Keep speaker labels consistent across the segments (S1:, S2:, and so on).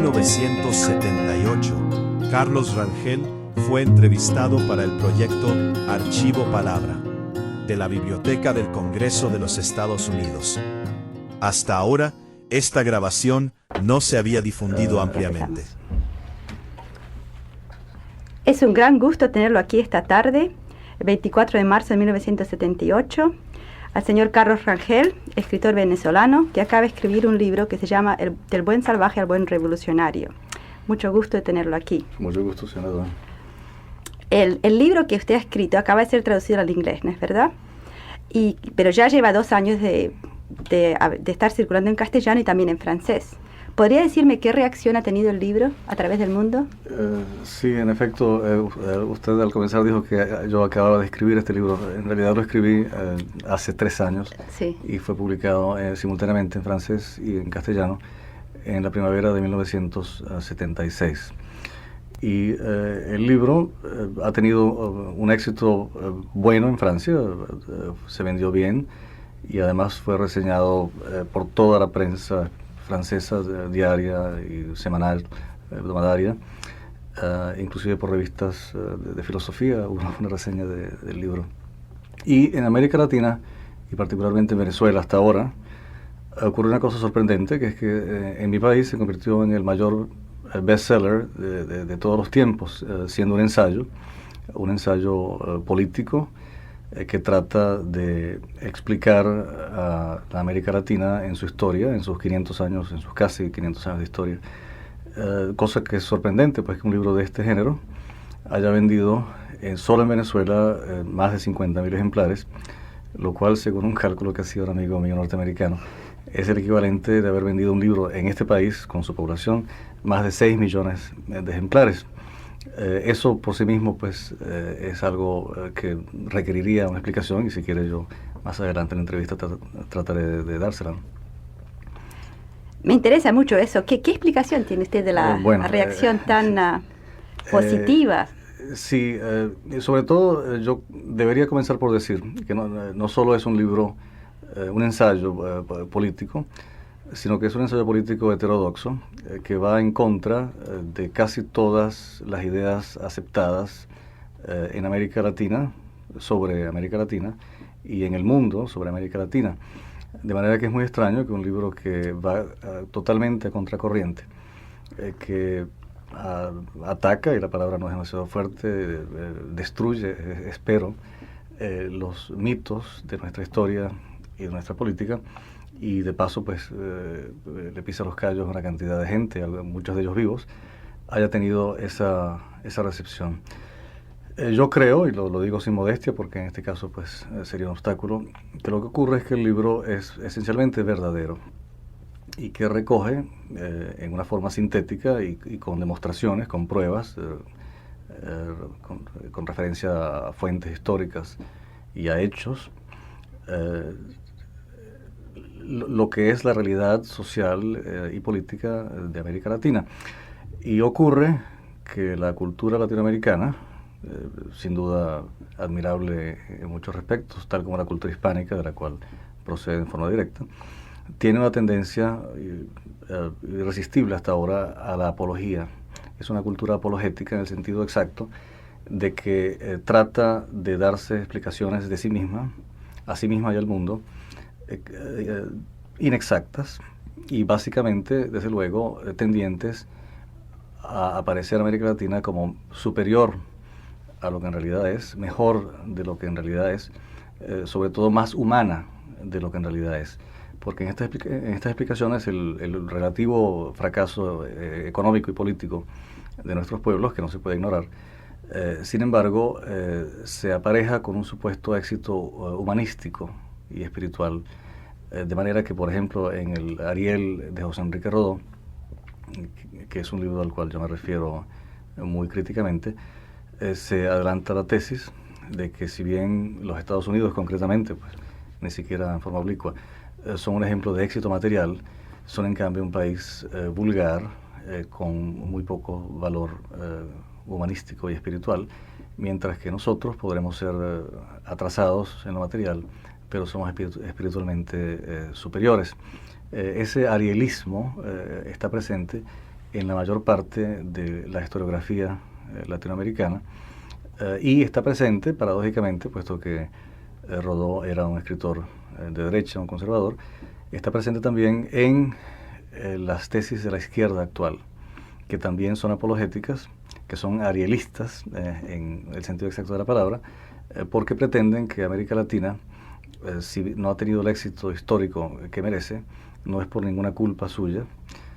S1: 1978, Carlos Rangel fue entrevistado para el proyecto Archivo Palabra de la Biblioteca del Congreso de los Estados Unidos. Hasta ahora, esta grabación no se había difundido ampliamente.
S2: Es un gran gusto tenerlo aquí esta tarde, el 24 de marzo de 1978, al señor Carlos Rangel, escritor venezolano, que acaba de escribir un libro que se llama Del buen salvaje al buen revolucionario. Mucho gusto de tenerlo aquí.
S3: Mucho gusto, senador.
S2: El libro que usted ha escrito acaba de ser traducido al inglés, ¿no es verdad? Pero ya lleva 2 años de estar circulando en castellano y también en francés. ¿Podría decirme qué reacción ha tenido el libro a través del mundo?
S3: Sí, en efecto, usted al comenzar dijo que yo acababa de escribir este libro. En realidad lo escribí hace 3 años,
S2: sí,
S3: y fue publicado simultáneamente en francés y en castellano en la primavera de 1976. Y el libro ha tenido un éxito bueno en Francia, se vendió bien y además fue reseñado por toda la prensa francesa, diaria y semanal, domadaria, inclusive por revistas de filosofía, hubo una reseña del libro. Y en América Latina, y particularmente en Venezuela hasta ahora, ocurrió una cosa sorprendente, que es que en mi país se convirtió en el mayor bestseller de todos los tiempos, siendo un ensayo político que trata de explicar a la América Latina en su historia, en sus 500 años, en sus casi 500 años de historia. Cosa que es sorprendente, pues que un libro de este género haya vendido solo en Venezuela más de 50.000 ejemplares, lo cual, según un cálculo que ha sido un amigo mío norteamericano, es el equivalente de haber vendido un libro en este país, con su población, más de 6 millones de ejemplares. Eso por sí mismo pues es algo que requeriría una explicación, y si quiere yo más adelante en la entrevista trataré de dársela.
S2: Me interesa mucho eso. ¿Qué explicación tiene usted de la reacción tan positiva?
S3: Sí, sobre todo yo debería comenzar por decir que no solo es un libro, un ensayo político, sino que es un ensayo político heterodoxo que va en contra de casi todas las ideas aceptadas en América Latina, sobre América Latina, y en el mundo sobre América Latina. De manera que es muy extraño que un libro que va totalmente a contracorriente, que ataca, y la palabra no es demasiado fuerte, destruye, espero, los mitos de nuestra historia y de nuestra política, y de paso pues le pisa los callos a una cantidad de gente, muchos de ellos vivos, haya tenido esa recepción. Yo creo, y lo digo sin modestia porque en este caso pues sería un obstáculo, que lo que ocurre es que el libro es esencialmente verdadero y que recoge en una forma sintética y con demostraciones, con pruebas, con referencia a fuentes históricas y a hechos, lo que es la realidad social y política de América Latina. Y ocurre que la cultura latinoamericana, sin duda admirable en muchos aspectos, tal como la cultura hispánica, de la cual procede en forma directa, tiene una tendencia irresistible hasta ahora a la apología. Es una cultura apologética en el sentido exacto de que trata de darse explicaciones de sí misma, a sí misma y al mundo, inexactas y básicamente, desde luego, tendientes a aparecer a América Latina como superior a lo que en realidad es, mejor de lo que en realidad es, sobre todo más humana de lo que en realidad es. Porque en estas explicaciones el relativo fracaso económico y político de nuestros pueblos, que no se puede ignorar, sin embargo, se apareja con un supuesto éxito humanístico y espiritual, de manera que, por ejemplo, en el Ariel de José Enrique Rodó, que es un libro al cual yo me refiero muy críticamente, se adelanta la tesis de que si bien los Estados Unidos concretamente, pues ni siquiera en forma oblicua, son un ejemplo de éxito material, son en cambio un país vulgar, con muy poco valor humanístico y espiritual, mientras que nosotros podremos ser atrasados en lo material, pero somos espiritualmente superiores. Ese arielismo está presente en la mayor parte de la historiografía latinoamericana, y está presente, paradójicamente, puesto que Rodó era un escritor de derecha, un conservador, está presente también en las tesis de la izquierda actual, que también son apologéticas, que son arielistas, en el sentido exacto de la palabra, porque pretenden que América Latina, si no ha tenido el éxito histórico que merece, no es por ninguna culpa suya,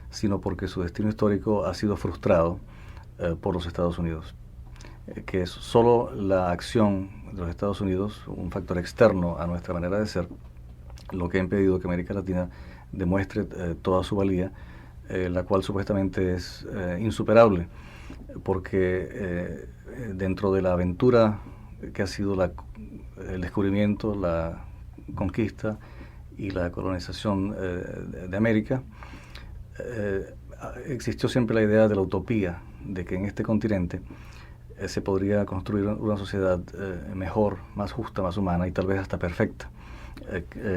S3: sino porque su destino histórico ha sido frustrado por los Estados Unidos. Que es solo la acción de los Estados Unidos, un factor externo a nuestra manera de ser, lo que ha impedido que América Latina demuestre toda su valía, la cual supuestamente es insuperable, porque dentro de la aventura que ha sido el descubrimiento, la conquista y la colonización de América, existió siempre la idea de la utopía, de que en este continente se podría construir una sociedad mejor, más justa, más humana y tal vez hasta perfecta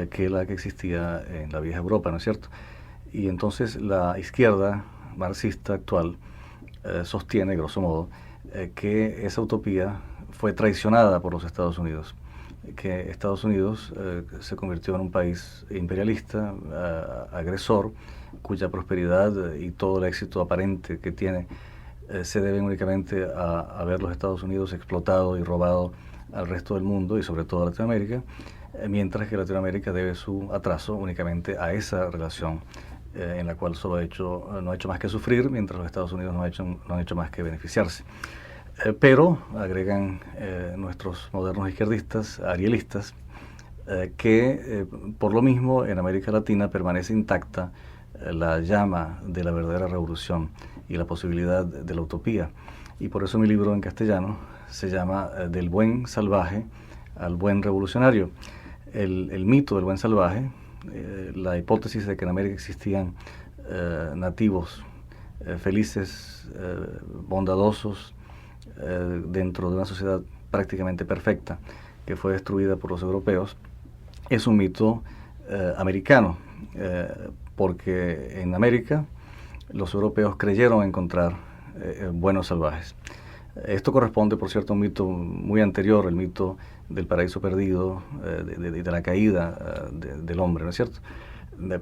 S3: que la que existía en la vieja Europa, ¿no es cierto? Y entonces la izquierda marxista actual sostiene, grosso modo, que esa utopía fue traicionada por los Estados Unidos, que Estados Unidos se convirtió en un país imperialista, agresor, cuya prosperidad y todo el éxito aparente que tiene se deben únicamente a haber los Estados Unidos explotado y robado al resto del mundo y sobre todo a Latinoamérica, mientras que Latinoamérica debe su atraso únicamente a esa relación en la cual solo no ha hecho más que sufrir, mientras los Estados Unidos no han hecho más que beneficiarse. Pero, agregan nuestros modernos izquierdistas, arielistas, que por lo mismo en América Latina permanece intacta la llama de la verdadera revolución y la posibilidad de la utopía. Y por eso mi libro en castellano se llama Del buen salvaje al buen revolucionario. El mito del buen salvaje, la hipótesis de que en América existían nativos felices, bondadosos, dentro de una sociedad prácticamente perfecta que fue destruida por los europeos, es un mito americano, porque en América los europeos creyeron encontrar buenos salvajes. Esto corresponde, por cierto, a un mito muy anterior, el mito del paraíso perdido, de la caída del hombre, ¿no es cierto?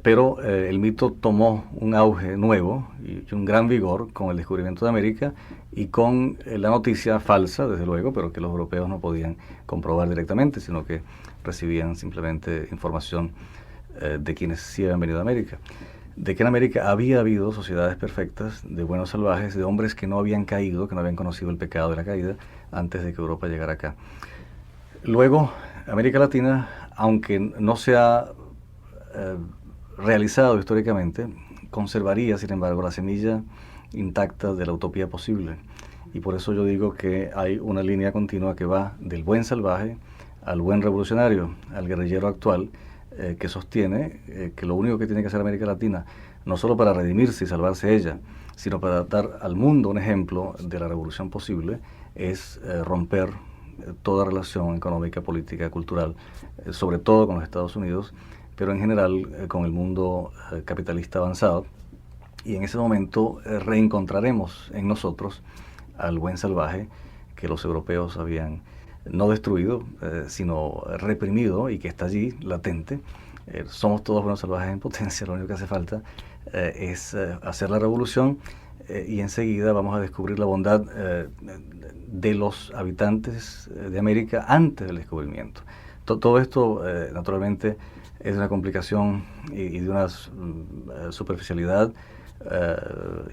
S3: Pero el mito tomó un auge nuevo y un gran vigor con el descubrimiento de América y con la noticia falsa, desde luego, pero que los europeos no podían comprobar directamente, sino que recibían simplemente información de quienes sí habían venido a América. De que en América había habido sociedades perfectas, de buenos salvajes, de hombres que no habían caído, que no habían conocido el pecado de la caída antes de que Europa llegara acá. Luego, América Latina, aunque no se ha realizado históricamente, conservaría, sin embargo, la semilla intacta de la utopía posible. Y por eso yo digo que hay una línea continua que va del buen salvaje al buen revolucionario, al guerrillero actual, que sostiene que lo único que tiene que hacer América Latina, no solo para redimirse y salvarse ella, sino para dar al mundo un ejemplo de la revolución posible, es romper toda relación económica, política, cultural, sobre todo con los Estados Unidos, pero en general con el mundo capitalista avanzado. Y en ese momento reencontraremos en nosotros al buen salvaje que los europeos habían no destruido, sino reprimido y que está allí, latente. Somos todos buenos salvajes en potencia, lo único que hace falta es hacer la revolución y enseguida vamos a descubrir la bondad de los habitantes de América antes del descubrimiento. Todo esto, naturalmente, es una complicación y de una superficialidad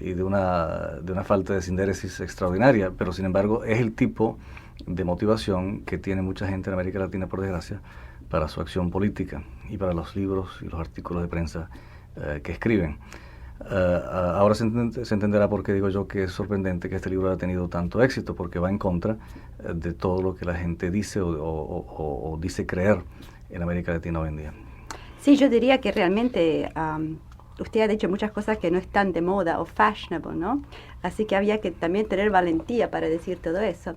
S3: y de una falta de sindéresis extraordinaria, pero sin embargo es el tipo de motivación que tiene mucha gente en América Latina, por desgracia, para su acción política y para los libros y los artículos de prensa que escriben. Ahora se entenderá por qué digo yo que es sorprendente que este libro haya tenido tanto éxito, porque va en contra de todo lo que la gente dice o dice creer en América Latina hoy en día.
S2: Sí, yo diría que realmente usted ha dicho muchas cosas que no están de moda o fashionable, ¿no? Así que había que también tener valentía para decir todo eso.